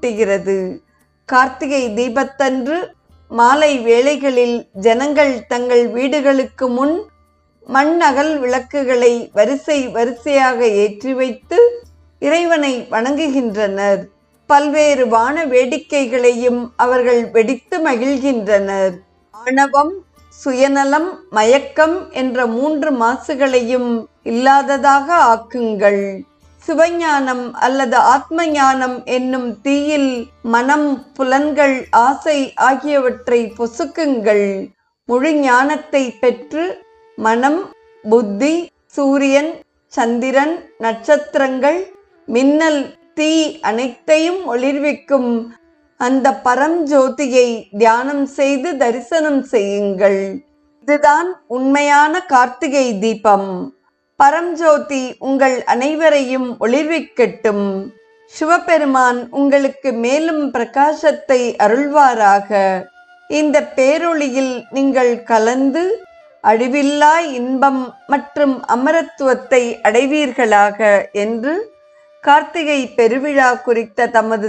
ஊட்டுகிறது. கார்த்திகை தீபத்தன்று மாலை வேளைகளில் ஜனங்கள் தங்கள் வீடுகளுக்கு முன் மண் அகல் விளக்குகளை வரிசை வரிசையாக ஏற்றி வைத்து இறைவனை வணங்குகின்றனர். பல்வேறு வான வேடிக்கைகளையும் அவர்கள் வெடித்து மகிழ்கின்றனர். ஆணவம், சுயநலம், மயக்கம் என்ற 3 மாசுகளையும் இல்லாததாக ஆக்குங்கள். சிவஞானம் அல்லது ஆத்ம ஞானம் என்னும் தீயில் மனம், புலன்கள், ஆசை ஆகியவற்றை பொசுக்குங்கள். முழு ஞானத்தை பெற்று மனம், புத்தி, சூரியன், சந்திரன், நட்சத்திரங்கள், மின்னல், தீ அனைத்தையும் ஒளிர்விக்கும் அந்த பரஞ்சோதியை தியானம் செய்து தரிசனம் செய்யுங்கள். இதுதான் உண்மையான கார்த்திகை தீபம். பரஞ்சோதி உங்கள் அனைவரையும் ஒளிர்விக்கட்டும். சிவபெருமான் உங்களுக்கு மேலும் பிரகாசத்தை அருள்வாராக. இந்த பேரொளியில் நீங்கள் கலந்து அழிவில்லா இன்பம் மற்றும் அமரத்துவத்தை அடைவீர்களாக என்று கார்த்திகை பெருவிழா குறித்த தமது